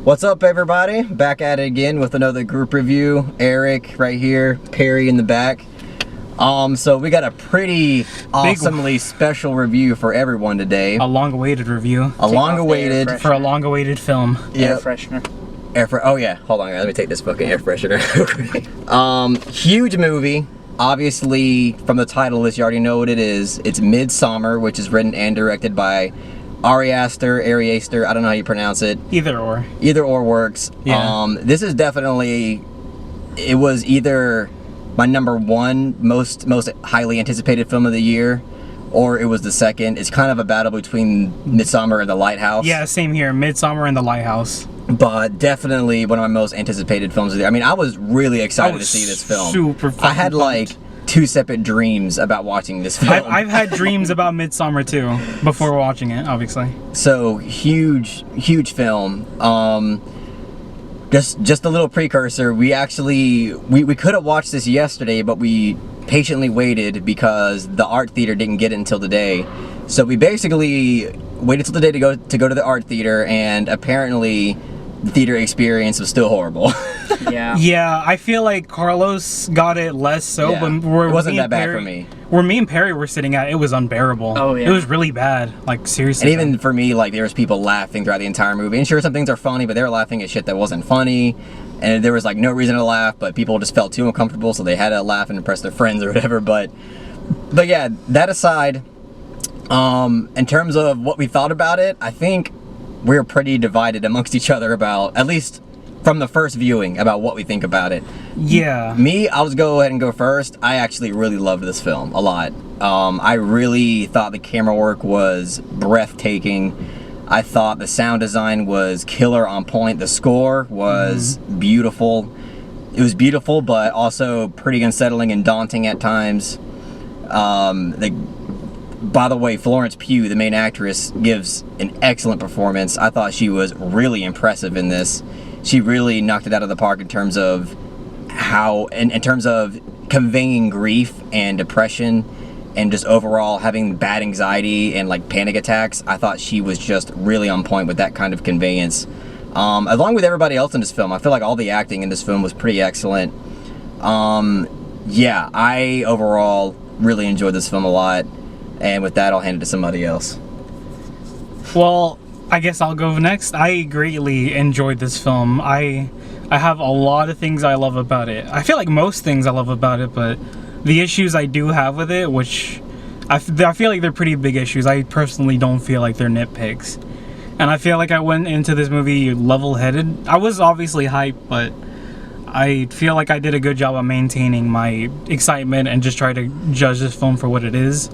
What's up, everybody? Back at it again with another group review. Eric right here, Perry in the back. So we got a pretty awesomely special review for everyone today. A long-awaited review. For a long-awaited film. Yep. Air freshener. Oh yeah, hold on, let me take this fucking air freshener. Huge movie. Obviously, from the title list, you already know what it is. It's Midsommar, which is written and directed by Ari Aster, I don't know how you pronounce it. Either or works. Yeah. This is definitely, it was either my number one most highly anticipated film of the year, or it was the second. It's kind of a battle between Midsommar and The Lighthouse. Yeah, same here. Midsommar and The Lighthouse. But definitely one of my most anticipated films of the year. I mean, I was really excited to see this film. Super fucking I had like 2 separate dreams about watching this film. I've had dreams about Midsommar too before watching it, obviously. So huge film. Just a little precursor. We actually we could have watched this yesterday, but we patiently waited because the art theater didn't get it until today. So we basically waited till the day to go to the art theater, and apparently the theater experience was still horrible. Yeah, I feel like Carlos got it less so, Yeah. but It wasn't that bad for me. Where me and Perry were sitting at, it was unbearable. Oh, yeah. It was really bad, like seriously. And even for me, like, there was people laughing throughout the entire movie. And sure, some things are funny, but they were laughing at shit that wasn't funny. And there was like no reason to laugh, but people just felt too uncomfortable, so they had to laugh and impress their friends or whatever. But yeah, that aside, in terms of what we thought about it, I think we're pretty divided amongst each other about, at least from the first viewing, about what we think about it. Yeah. Me, I'll just go ahead and go first. I actually really loved this film a lot. I really thought the camera work was breathtaking. I thought the sound design was killer on point. The score was beautiful. It was beautiful, but also pretty unsettling and daunting at times. By the way, Florence Pugh, the main actress, gives an excellent performance. I thought she was really impressive in this. She really knocked it out of the park in terms of in terms of conveying grief and depression and just overall having bad anxiety and like panic attacks. I thought she was just really on point with that kind of conveyance. Along with everybody else in this film, I feel like all the acting in this film was pretty excellent. Yeah, I overall really enjoyed this film a lot. And with that, I'll hand it to somebody else. Well, I guess I'll go next. I greatly enjoyed this film. I have a lot of things I love about it. I feel like most things I love about it, but the issues I do have with it, which I feel like they're pretty big issues, I personally don't feel like they're nitpicks. And I feel like I went into this movie level-headed. I was obviously hyped, but I feel like I did a good job of maintaining my excitement and just try to judge this film for what it is.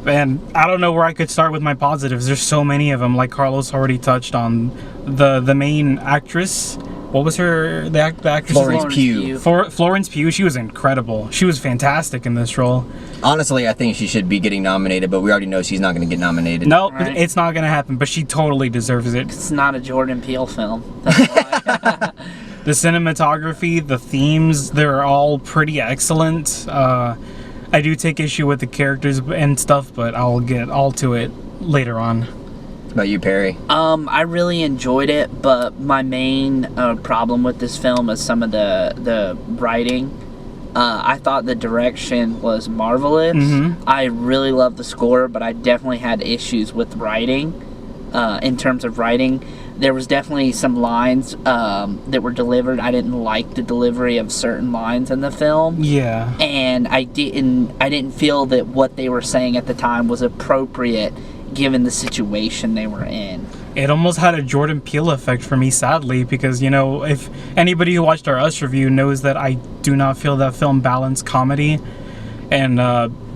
And I don't know where I could start with my positives. There's so many of them. Like Carlos already touched on the main actress. What was her the actress? Florence Pugh. Florence Pugh. She was incredible. She was fantastic in this role. Honestly, I think she should be getting nominated, but we already know she's not going to get nominated. No, Right. It's not going to happen. But she totally deserves it. It's not a Jordan Peele film. That's why. The cinematography, the themes, they're all pretty excellent. I do take issue with the characters and stuff, but I'll get all to it later on. What about you, Perry? I really enjoyed it, but my main problem with this film is some of the writing. I thought the direction was marvelous. I really loved the score, but I definitely had issues with writing. In terms of writing, there was definitely some lines that were delivered. I didn't like the delivery of certain lines in the film. Yeah. And I didn't feel that what they were saying at the time was appropriate given the situation they were in. It almost had a Jordan Peele effect for me, sadly, because, you know, if anybody who watched our Us review knows that I do not feel that film balanced comedy and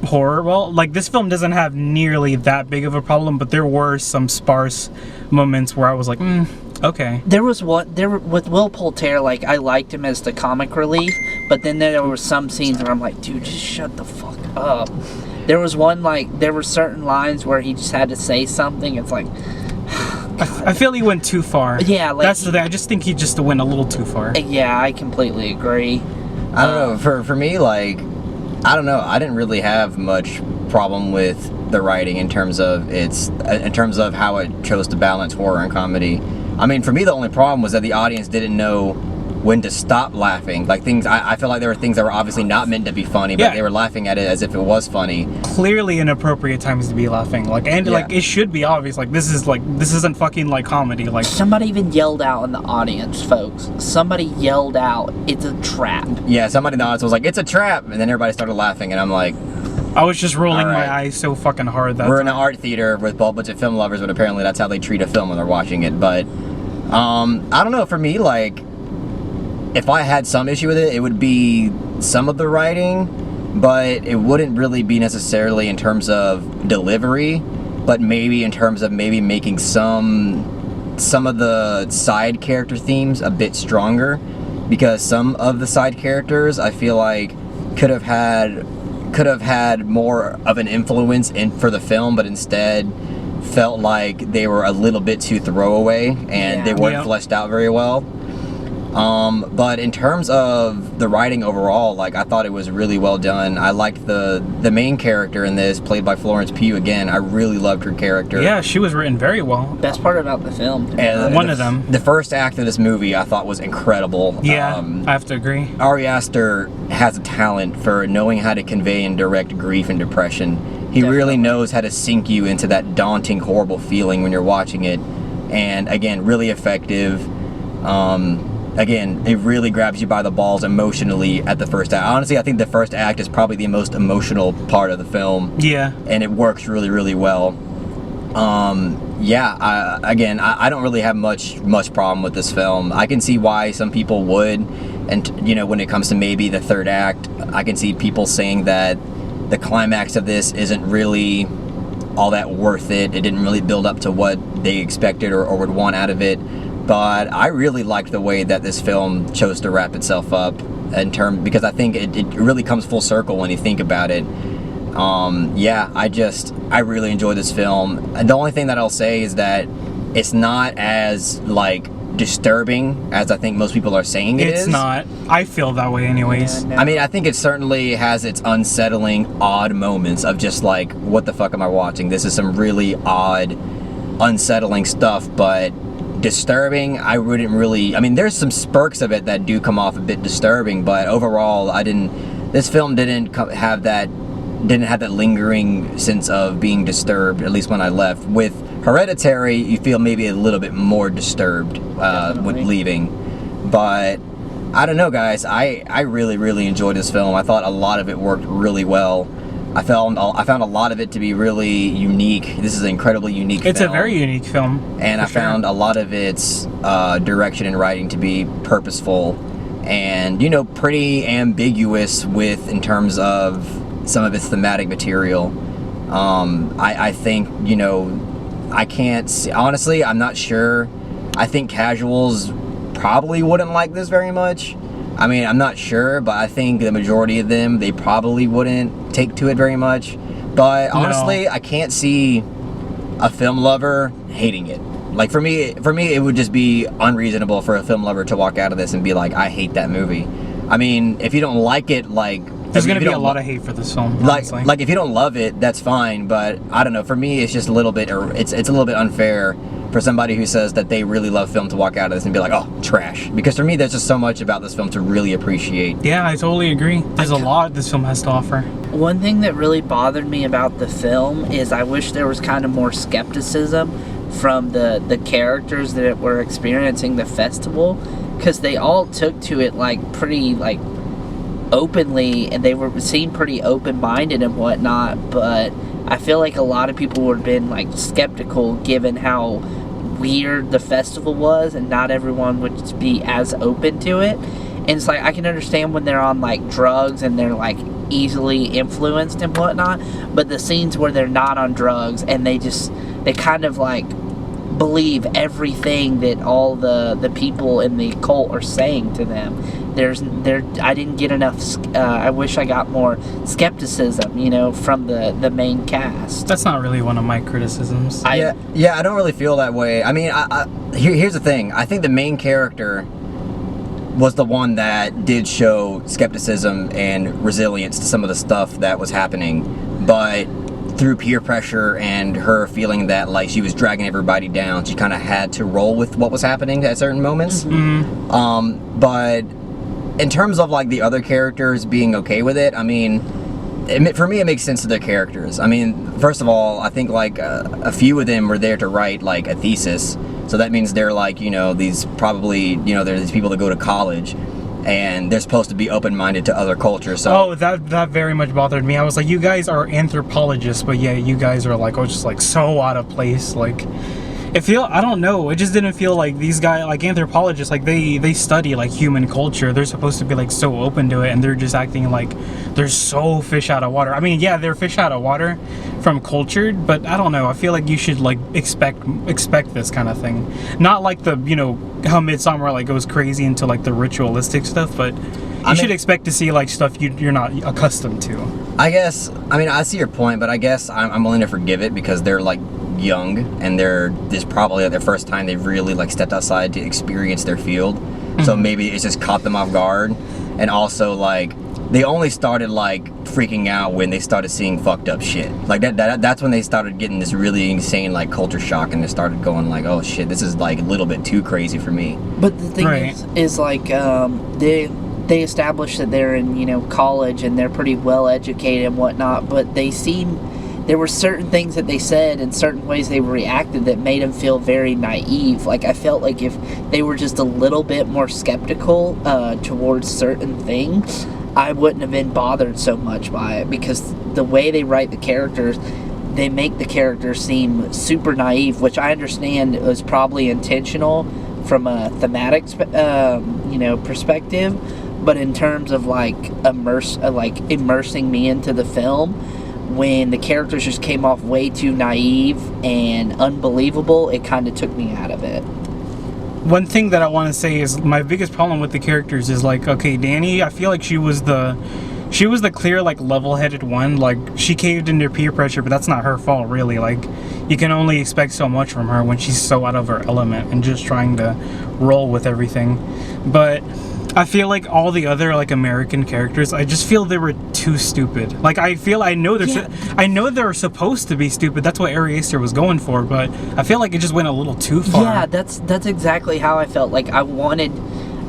horror. Well, like, this film doesn't have nearly that big of a problem, but there were some sparse moments where I was like, okay. There was with Will Poulter, like, I liked him as the comic relief, but then there were some scenes where I'm like, dude, just shut the fuck up. There was one, like, there were certain lines where he just had to say something. It's like, I feel he went too far. Yeah, like, that's the thing. I just think he just went a little too far. Yeah, I completely agree. I don't know. For me, like, I don't know. I didn't really have much problem with the writing in terms of how it chose to balance horror and comedy. I mean, for me, the only problem was that the audience didn't know when to stop laughing. Like things, I feel like there were things that were obviously not meant to be funny, but Yeah. they were laughing at it as if it was funny. Clearly inappropriate times to be laughing. Like, and Yeah. like it should be obvious. Like this isn't fucking like comedy. Like Somebody even yelled out in the audience, folks. Somebody yelled out, "It's a trap." Yeah, somebody in the audience was like, "It's a trap," and then everybody started laughing, and I'm like, I was just rolling All right. my eyes so fucking hard that we're in time. an art theater with a bunch of film lovers, but apparently that's how they treat a film when they're watching it. But I don't know. For me, like, if I had some issue with it, it would be some of the writing, but it wouldn't really be necessarily in terms of delivery, but maybe in terms of maybe making some of the side character themes a bit stronger, because some of the side characters I feel like could have had more of an influence for the film, but instead felt like they were a little bit too throwaway and they weren't Yeah. fleshed out very well. But in terms of the writing overall, like, I thought it was really well done. I liked the main character in this, played by Florence Pugh again. I really loved her character. Yeah, she was written very well. Best part about the film. And One of them. The first act of this movie I thought was incredible. Yeah, I have to agree. Ari Aster has a talent for knowing how to convey and direct grief and depression. He really knows how to sink you into that daunting, horrible feeling when you're watching it. And again, really effective. Again, it really grabs you by the balls emotionally at the first act. Honestly, I think the first act is probably the most emotional part of the film. Yeah. And it works really, really well. I don't really have much problem with this film. I can see why some people would, and you know, when it comes to maybe the third act, I can see people saying that the climax of this isn't really all that worth it. It didn't really build up to what they expected or would want out of it. But I really liked the way that this film chose to wrap itself up because I think it really comes full circle when you think about it. I really enjoyed this film. And the only thing that I'll say is that it's not as, like, disturbing as I think most people are saying it is. It's not. I feel that way anyways. Yeah, no. I mean, I think it certainly has its unsettling, odd moments of just like, what the fuck am I watching? This is some really odd, unsettling stuff, but disturbing, I wouldn't really. I mean, there's some spurts of it that do come off a bit disturbing, but overall, this film didn't have that lingering sense of being disturbed, at least when I left. With Hereditary, you feel maybe a little bit more disturbed when leaving. But I don't know, guys. I really, really enjoyed this film. I thought a lot of it worked really well. I found a lot of it to be really unique. This is an incredibly unique film. It's a very unique film. And I found a lot of its direction and writing to be purposeful and, you know, pretty ambiguous in terms of some of its thematic material. I think, you know, I can't see, honestly, I'm not sure. I think casuals probably wouldn't like this very much. I mean, I'm not sure, but I think the majority of them, they probably wouldn't take to it very much. But honestly, I can't see a film lover hating it. Like, for me, it would just be unreasonable for a film lover to walk out of this and be like, I hate that movie. I mean, if you don't like it, like... There's going to be a lot of hate for this film, honestly. Like, if you don't love it, that's fine, but I don't know, for me, it's just a little bit, it's a little bit unfair for somebody who says that they really love film to walk out of this and be like, oh, trash. Because for me, there's just so much about this film to really appreciate. Yeah, I totally agree. There's a lot this film has to offer. One thing that really bothered me about the film is I wish there was kind of more skepticism from the characters that were experiencing the festival, because they all took to it like pretty like openly, and they seemed pretty open-minded and whatnot, but I feel like a lot of people would have been like skeptical given how weird the festival was, and not everyone would be as open to it. And it's like, I can understand when they're on like drugs and they're like easily influenced and whatnot, but the scenes where they're not on drugs and they kind of like believe everything that all the people in the cult are saying to them. I didn't get enough. I wish I got more skepticism, you know, from the main cast. That's not really one of my criticisms. I don't really feel that way. I mean, here's the thing. I think the main character was the one that did show skepticism and resilience to some of the stuff that was happening. But through peer pressure and her feeling that like she was dragging everybody down, she kind of had to roll with what was happening at certain moments. But in terms of like the other characters being okay with it, I mean, for me it makes sense to their characters. I mean, first of all, I think like a few of them were there to write like a thesis, so that means they're like, you know, these probably, you know, they're these people that go to college and they're supposed to be open-minded to other cultures. So oh, that very much bothered me. I was like, you guys are anthropologists, but yeah, you guys are like, oh, just like so out of place. Like, I don't know, it just didn't feel like these guys, like anthropologists, like they study like human culture. They're supposed to be like so open to it, and they're just acting like they're so fish out of water. I mean, yeah, they're fish out of water from cultured, but I don't know, I feel like you should like expect this kind of thing. Not like the, you know, how Midsommar like goes crazy into like the ritualistic stuff, but you should expect to see like stuff you're not accustomed to. I mean, I see your point, but I guess I'm willing to forgive it because they're like young and this probably their first time they've really like stepped outside to experience their field. So maybe it's just caught them off guard, and also like they only started like freaking out when they started seeing fucked up shit. Like that's when they started getting this really insane like culture shock, and they started going like, oh shit, this is like a little bit too crazy for me. But the thing is like they established that they're in, you know, college and they're pretty well educated and whatnot, but there were certain things that they said and certain ways they reacted that made them feel very naive. Like, I felt like if they were just a little bit more skeptical towards certain things, I wouldn't have been bothered so much by it, because the way they write the characters, they make the characters seem super naive, which I understand was probably intentional from a thematic perspective, but in terms of like immersing me into the film, when the characters just came off way too naive and unbelievable, it kind of took me out of it. One thing that I want to say is my biggest problem with the characters is like, okay, Danny, I feel like she was the clear like level-headed one. Like, she caved into peer pressure, but that's not her fault really. Like, you can only expect so much from her when she's so out of her element and just trying to roll with everything. But I feel like all the other like American characters, I just feel they were too stupid. Like, I know they're supposed to be stupid. That's what Ari Aster was going for, but I feel like it just went a little too far. Yeah, that's exactly how I felt. Like, I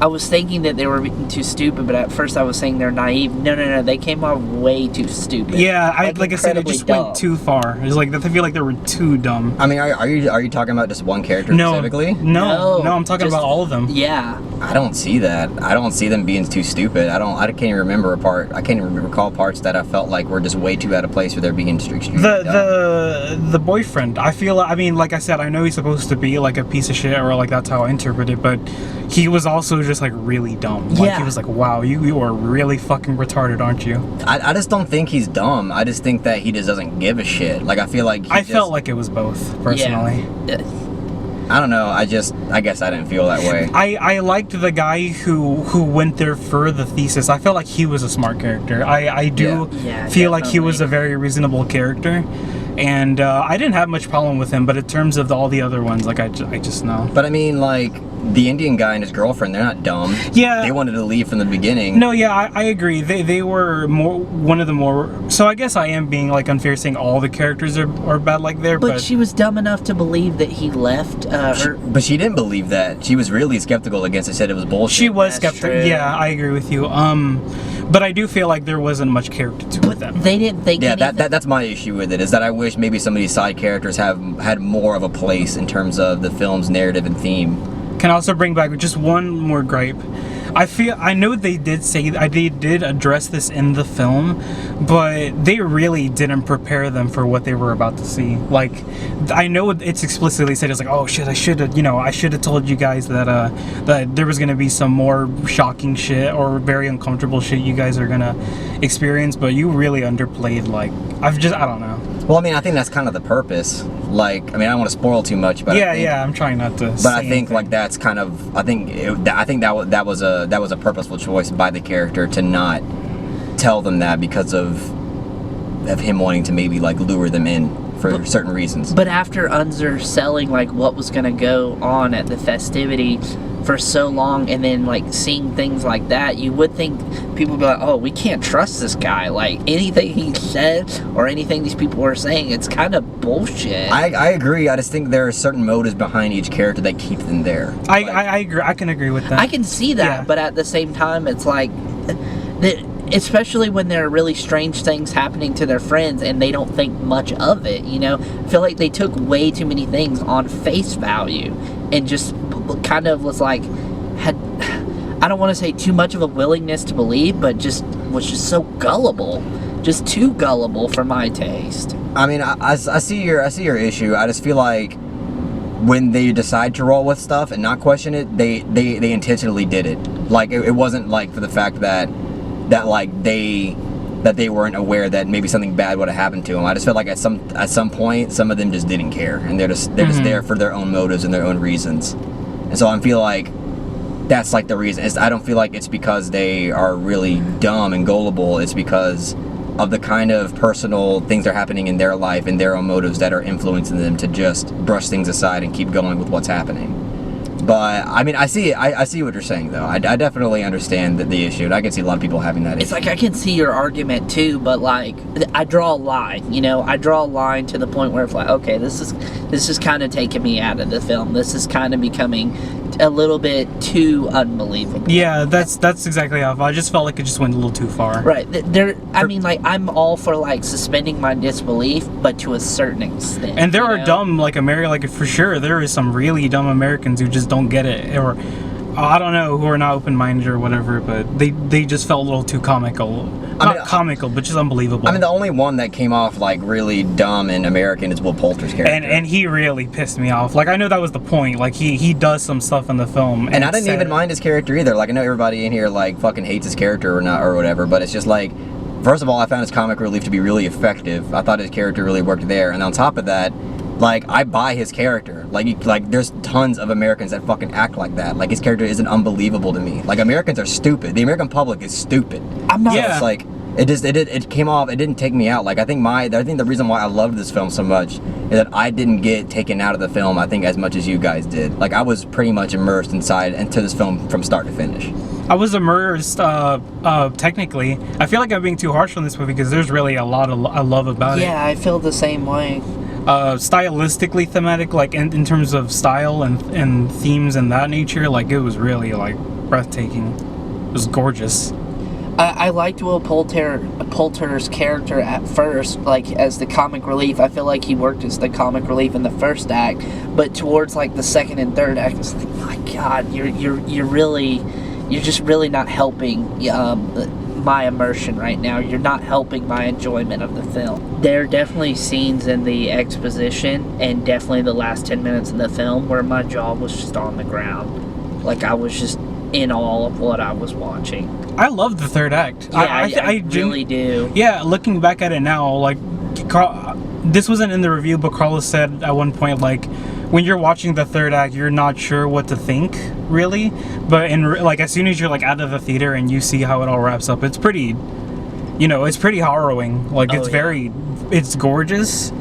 was thinking that they were being too stupid, but at first I was saying they're naive. No, they came out way too stupid. Yeah, like I said, it just went too far. It's like, I feel like they were too dumm. I mean, are you talking about just one character specifically? No, I'm talking about all of them. Yeah. I don't see that. I don't see them being too stupid. I can't even remember I can't even recall parts that I felt like were just way too out of place, where they're being extremely dumb. The boyfriend, I mean, like I said, I know he's supposed to be like a piece of shit, or like that's how I interpret it, but he was also just like really dumb. Like, he was like, wow, you are really fucking retarded, aren't you? I just don't think he's dumb. I just think that he just doesn't give a shit. Like, I feel like felt like it was both, personally. Yeah. I don't know. I guess I didn't feel that way. I liked the guy who went there for the thesis. I felt like he was a smart character. I do feel like he was a very reasonable character. And I didn't have much problem with him, but in terms of all the other ones, like, I just know. But I mean, like, the Indian guy and his girlfriend, they're not dumb. Yeah. They wanted to leave from the beginning. No, yeah, I agree. They were one of the more... So I guess I am being, like, unfair saying all the characters are bad like there, but... she was dumb enough to believe that he left her... But she didn't believe that. She was really skeptical against it, said it was bullshit. She was skeptical. Yeah, I agree with you. But I do feel like there wasn't much character to them. That's my issue with it, is that I wish maybe some of these side characters had more of a place in terms of the film's narrative and theme. Can also bring back just one more gripe. I know they did address this in the film, but they really didn't prepare them for what they were about to see. Like, I know it's explicitly said, it's like, oh shit, I should have told you guys that there was gonna be some more shocking shit or very uncomfortable shit you guys are gonna experience, but you really underplayed, like, I don't know. Well, I mean, I think that's kind of the purpose. Like, I mean, I don't want to spoil too much, but I'm trying not to. But I think like that's kind of, I think that was a purposeful choice by the character to not tell them that, because of him wanting to maybe like lure them in for certain reasons. But after Unzer selling like what was gonna go on at the festivity, for so long, and then like seeing things like that, you would think people would be like, oh, we can't trust this guy. Like anything he said or anything these people were saying, it's kind of bullshit. I agree. I just think there are certain motives behind each character that keep them there. I agree. I can agree with that. I can see that, Yeah. but at the same time, it's like, especially when there are really strange things happening to their friends and they don't think much of it, you know? I feel like they took way too many things on face value and just kind of was like, had, I don't want to say too much of a willingness to believe, but just was just so gullible. Just too gullible for my taste. I mean, I see your issue. I just feel like when they decide to roll with stuff and not question it, they intentionally did it. Like it wasn't like for the fact that they weren't aware that maybe something bad would have happened to them. I just felt like at some point some of them just didn't care, and they're just there for their own motives and their own reasons. And so I feel like that's like the reason. I don't feel like it's because they are really dumb and gullible. It's because of the kind of personal things that are happening in their life and their own motives that are influencing them to just brush things aside and keep going with what's happening. But I mean, I see what you're saying, though. I definitely understand the issue, and I can see a lot of people having that issue. It's like I can see your argument too, but like I draw a line. You know, I draw a line to the point where it's like, okay, this is kind of taking me out of the film. This is kind of becoming a little bit too unbelievable. Yeah, that's exactly how I felt. I just felt like it just went a little too far. Right. I mean, like, I'm all for like suspending my disbelief, but to a certain extent. And there are dumb, like, for sure, there is some really dumb Americans who just don't get it, or I don't know, who are not open-minded or whatever, but they just felt a little too comical. Not comical, but just unbelievable. I mean, the only one that came off like really dumb and American is Will Poulter's character. And he really pissed me off. Like, I know that was the point. Like, he does some stuff in the film. And I didn't even mind his character either. Like, I know everybody in here like fucking hates his character or whatever, but it's just like, first of all, I found his comic relief to be really effective. I thought his character really worked there, and on top of that, like, I buy his character. Like there's tons of Americans that fucking act like that. Like, his character isn't unbelievable to me. Like, Americans are stupid. The American public is stupid. I'm not. So it's like, it came off. It didn't take me out. Like, I think the reason why I loved this film so much is that I didn't get taken out of the film, I think, as much as you guys did. Like, I was pretty much immersed into this film from start to finish. I was immersed, technically. I feel like I'm being too harsh on this movie because there's really a lot I love about it. Yeah, I feel the same way. Stylistically thematic, like in terms of style and themes and that nature, like, it was really like breathtaking. It was gorgeous. I liked Will Poulter's character at first, like, as the comic relief. I feel like he worked as the comic relief in the first act, but towards like the second and third act, it's like, my God, you're just really not helping my immersion right now. You're not helping my enjoyment of the film. There are definitely scenes in the exposition and definitely the last 10 minutes of the film where my jaw was just on the ground. Like, I was just in awe of what I was watching. I love the third act. Yeah, I really do. Yeah, looking back at it now, like, this wasn't in the review, but Carlos said at one point, like, when you're watching the third act, you're not sure what to think, really. But like, as soon as you're like out of the theater and you see how it all wraps up, it's pretty, it's pretty harrowing. Like, it's gorgeous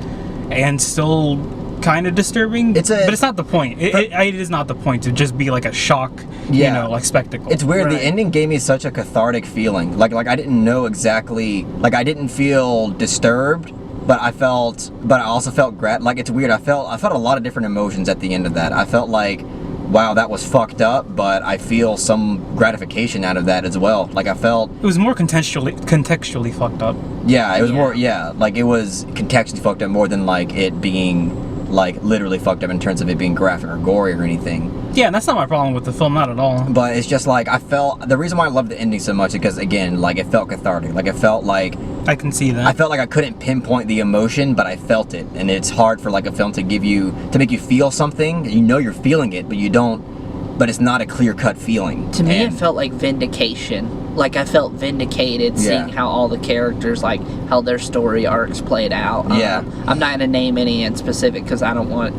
and still kind of disturbing. But it's not the point. It is not the point to just be like a shock, like, spectacle. It's weird. Right. The ending gave me such a cathartic feeling. Like I didn't know exactly. Like, I didn't feel disturbed, but I also felt like, it's weird. I felt a lot of different emotions at the end of that. I felt like, wow, that was fucked up, but I feel some gratification out of that as well. Like, I felt it was more contextually fucked up. Yeah, it was more. Yeah, like, it was contextually fucked up more than like it being like literally fucked up in terms of it being graphic or gory or anything. Yeah, that's not my problem with the film, not at all. But it's just like, the reason why I loved the ending so much is because, again, like, it felt cathartic. Like, it felt like, I can see that. I felt like I couldn't pinpoint the emotion, but I felt it. And it's hard for like a film to make you feel something. You're feeling it, but you don't, but it's not a clear-cut feeling. To me, it felt like vindication. Like, I felt vindicated seeing how all the characters, like, how their story arcs played out. Yeah. I'm not going to name any in specific because I don't want,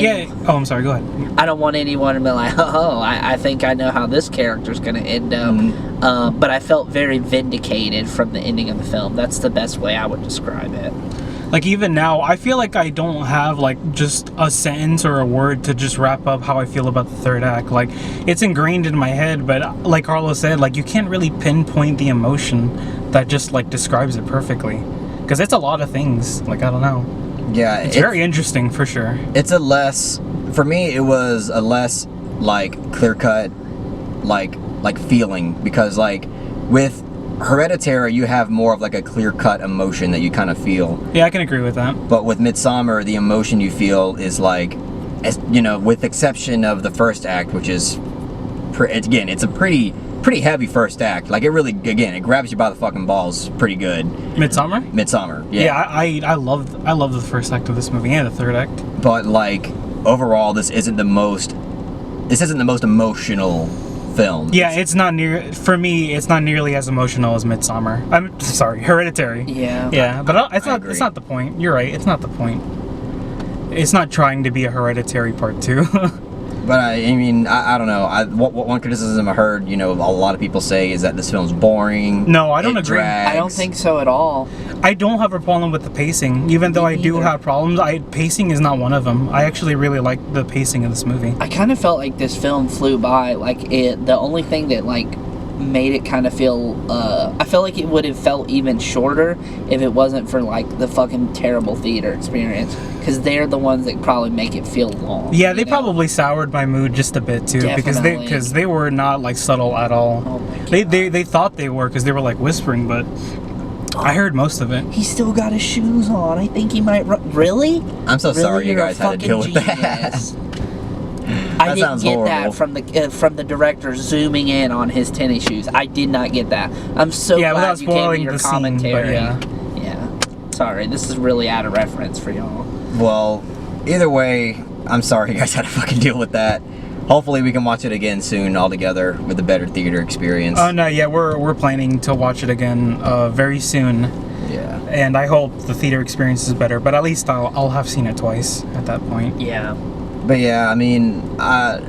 Oh, I'm sorry, go ahead. I don't want anyone to be like, I think I know how this character's going to end up. Mm-hmm. But I felt very vindicated from the ending of the film. That's the best way I would describe it. Like, even now, I feel like I don't have, like, just a sentence or a word to just wrap up how I feel about the third act. Like, it's ingrained in my head, but like Carlos said, like, you can't really pinpoint the emotion that just, like, describes it perfectly. Because it's a lot of things. Like, I don't know. Yeah. It's very interesting, for sure. It's a less... For me, it was a less, like, clear-cut, like feeling. Because, like, with Hereditary, you have more of like a clear-cut emotion that you kind of feel. Yeah, I can agree with that. But with Midsommar, the emotion you feel is like, you know, with exception of the first act, which is, again, it's a pretty heavy first act. Like, it really, again, it grabs you by the fucking balls pretty good. Midsommar, yeah. Yeah, I love the first act of this movie and the third act. But like, overall, this isn't the most emotional film. Yeah, it's not nearly as emotional as Midsommar. I'm sorry, Hereditary. Yeah. Yeah, but it's agree. not the point. You're right. It's not the point. It's not trying to be a Hereditary Part 2. But I mean, I don't know. What one criticism I heard, you know, a lot of people say is that this film's boring. No, I don't agree. Drags. I don't think so at all. I don't have a problem with the pacing, even though I do neither. have problems. Pacing is not one of them. I actually really like the pacing of this movie. I kind of felt like this film flew by. Like, the only thing that, like, made it kind of feel, I felt like it would have felt even shorter if it wasn't for, like, the fucking terrible theater experience. Because they're the ones that probably make it feel long. Yeah, they you know? probably soured my mood just a bit too, Definitely. because they were not like subtle at all. Oh my God. They thought they were because they were like whispering, but I heard most of it. He's still got his shoes on. I think he might Really? I'm so Really? sorry you You're a guys had to deal with fucking that. genius. I didn't sounds get horrible. that from the director zooming in on his tennis shoes. I did not get that. I'm so Yeah, glad without you gave me spoiling your the scene, commentary. but Yeah. Sorry, this is really out of reference for y'all. Well, either way, I'm sorry you guys had to fucking deal with that. Hopefully we can watch it again soon all together with a better theater experience. Oh no, yeah, we're planning to watch it again very soon, Yeah. and I hope the theater experience is better. But at least I'll have seen it twice at that point. Yeah. But yeah, I mean, I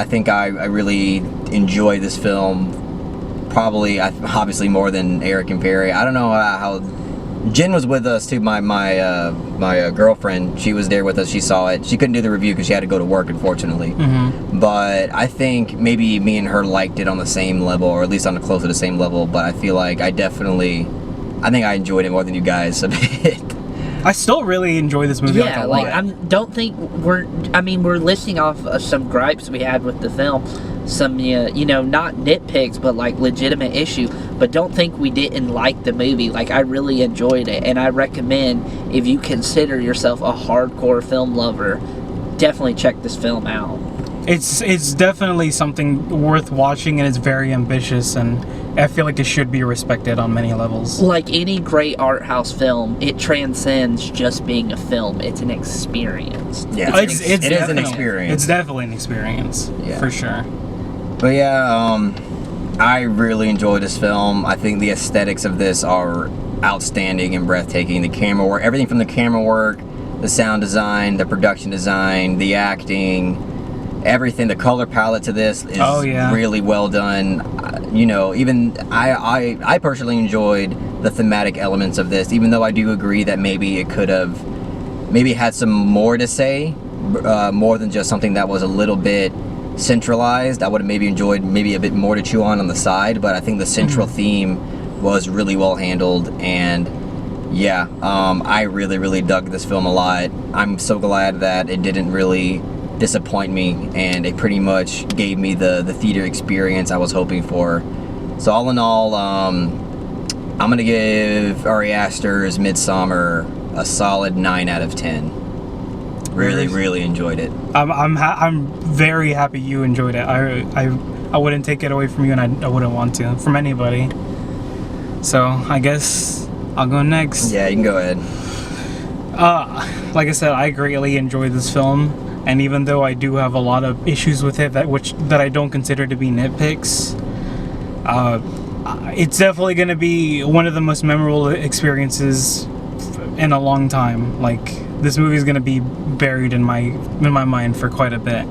think I really enjoyed this film. Probably, obviously more than Eric and Perry. I don't know how Jen was with us too. My girlfriend, she was there with us. She saw it. She couldn't do the review because she had to go to work, unfortunately. Mm-hmm. But I think maybe me and her liked it on the same level, or at least on close to the same level. But I feel like I think I enjoyed it more than you guys a bit. I still really enjoy this movie. Yeah, a like lot. don't think we're listing off some gripes we had with the film, some not nitpicks but like legitimate issue. But don't think we didn't like the movie. Like, I really enjoyed it, and I recommend, if you consider yourself a hardcore film lover, definitely check this film out. It's definitely something worth watching, and it's very ambitious, and I feel like it should be respected on many levels. Like any great art house film, it transcends just being a film. It's an experience. Yeah, It is an definitely- experience. It's definitely an experience, Yeah. for sure. But yeah, I really enjoyed this film. I think the aesthetics of this are outstanding and breathtaking. The camera work, everything from the camera work, the sound design, the production design, the acting, everything. The color palette to this is really well done. Even I personally enjoyed the thematic elements of this, even though I do agree that maybe it could have had some more to say, more than just something that was a little bit centralized. I would have maybe enjoyed maybe a bit more to chew on the side, but I think the central theme was really well handled, and yeah, I really dug this film a lot. I'm so glad that it didn't really disappoint me, and it pretty much gave me the theater experience I was hoping for. So all in all, I'm gonna give Ari Aster's Midsommar a solid 9 out of 10. Really enjoyed it. I'm very happy you enjoyed it. I wouldn't take it away from you, and I wouldn't want to from anybody. So I guess I'll go next. Yeah, you can go ahead. Like I said, I greatly enjoyed this film, and even though I do have a lot of issues with it that I don't consider to be nitpicks, it's definitely going to be one of the most memorable experiences in a long time. Like, this movie is going to be buried in my mind for quite a bit.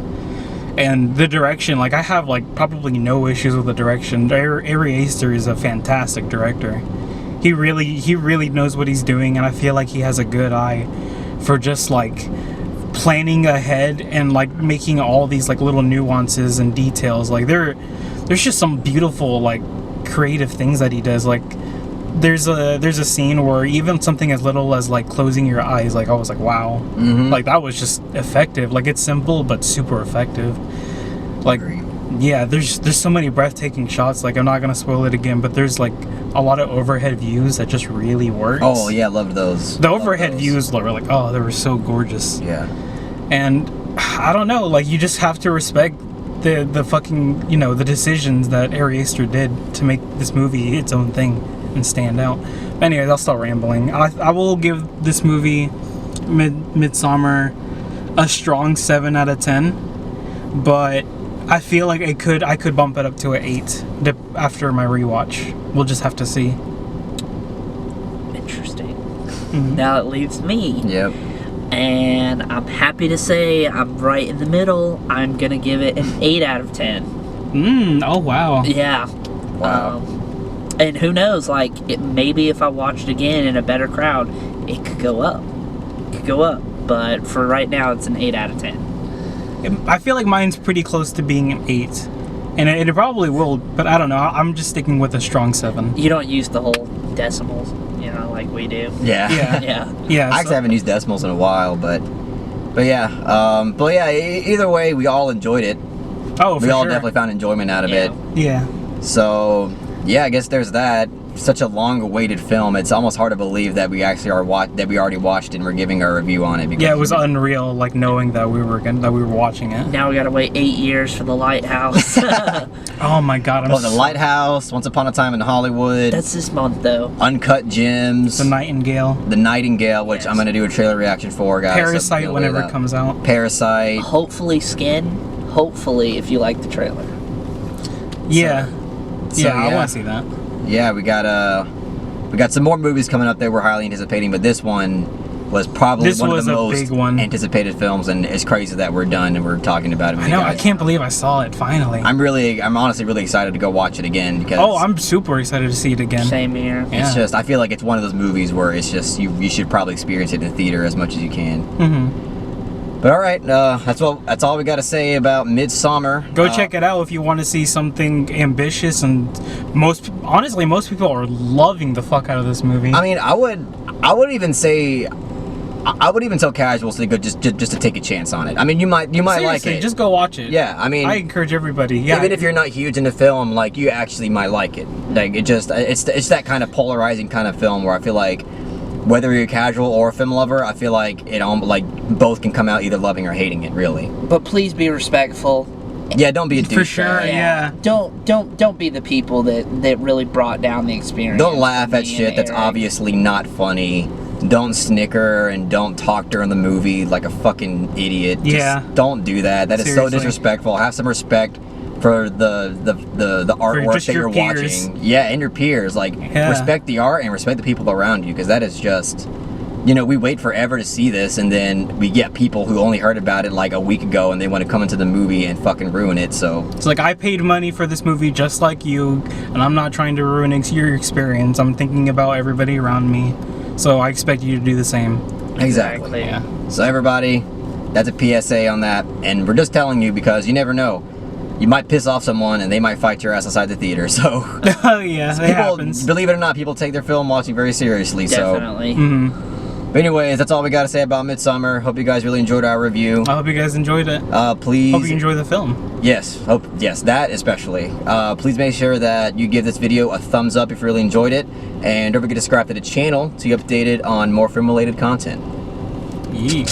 And the direction, like, I have like probably no issues with the direction. Ari Aster is a fantastic director. He really knows what he's doing, and I feel like he has a good eye for just like planning ahead and like making all these like little nuances and details. Like there's just some beautiful like creative things that he does. Like there's a scene where even something as little as like closing your eyes, like I was like, wow, like that was just effective. Like it's simple but super effective. Like yeah, there's so many breathtaking shots. Like I'm not gonna spoil it again, but there's like a lot of overhead views that just really works. Oh yeah, loved those. The overhead views were like, oh, they were so gorgeous. Yeah. And I don't know, like you just have to respect the fucking, you know, the decisions that Ari Aster did to make this movie its own thing and stand out. Anyways, I'll stop rambling. I will give this movie, Midsommar, a strong 7 out of 10, but I feel like I could bump it up to an 8 after my rewatch. We'll just have to see. Interesting. Now it leaves me. Yep. And I'm happy to say I'm right in the middle. I'm gonna give it an 8 out of 10. Oh wow. Yeah. Wow. And who knows, like, maybe if I watched it again in a better crowd, it could go up. But for right now, it's an 8 out of 10. I feel like mine's pretty close to being an 8. And it probably will, but I don't know. I'm just sticking with a strong 7. You don't use the whole decimals, you know, like we do. Yeah. Yeah. I actually haven't used decimals in a while, but yeah. Either way, we all enjoyed it. Oh, for we all sure. definitely found enjoyment out of it. Yeah. So yeah, I guess there's that. Such a long-awaited film. It's almost hard to believe that we actually that we already watched it and we're giving our review on it. Because Yeah, it was unreal, like knowing that we were watching it. Now we gotta wait 8 years for The Lighthouse. Oh my god, The Lighthouse, Once Upon a Time in Hollywood. That's this month, though. Uncut Gems. The Nightingale. The Nightingale, which Yes. I'm going to do a trailer reaction for, guys. Parasite, so whenever it comes out. Parasite. Hopefully Skin. Hopefully, if you like the trailer. Yeah. So, I yeah. want to see that. Yeah, we got some more movies coming up that we're highly anticipating, but this one was probably one of the most big one. anticipated films, and it's crazy that we're done and we're talking about it. I know, I can't believe I saw it finally. I'm honestly really excited to go watch it again because I'm super excited to see it again. Same here. Yeah. it's just, I feel like it's one of those movies where it's just, you should probably experience it in the theater as much as you can. But all right, that's all we got to say about Midsommar. Go check it out if you want to see something ambitious, and most people are loving the fuck out of this movie. I mean, I would even tell casuals to go just to take a chance on it. I mean, you might Seriously, like it. just go watch it. Yeah, I mean, I encourage everybody. Yeah, even if you're not huge into film, like you actually might like it. Like it's that kind of polarizing kind of film where I feel like whether you're a casual or a film lover, I feel like both can come out either loving or hating it. Really. But please be respectful. Yeah, don't be a douchebag. for sure. Yeah. Don't be the people that really brought down the experience. Don't laugh for at me shit and that's Eric. obviously not funny. Don't snicker and don't talk during the movie like a fucking idiot. Yeah. Just don't do that. That is so Seriously. disrespectful. Have some respect for the artwork just that your you're peers. watching. Yeah, and your peers. Like, Yeah. respect the art and respect the people around you, because that is just, we wait forever to see this, and then we get people who only heard about it like a week ago, and they want to come into the movie and fucking ruin it. So It's like, I paid money for this movie just like you, and I'm not trying to ruin your experience. I'm thinking about everybody around me, so I expect you to do the same. exactly. Yeah. So everybody, that's a PSA on that, and we're just telling you because you never know. You might piss off someone and they might fight your ass outside the theater. So Oh yeah, it happens. believe it or not, people take their film watching very seriously. Definitely. But anyways, that's all we got to say about Midsommar. Hope you guys really enjoyed our review. I hope you guys enjoyed it. Please. Hope you enjoy the film. Yes, that especially. Please make sure that you give this video a thumbs up if you really enjoyed it, and don't forget to subscribe to the channel to be updated on more film-related content. Yeah.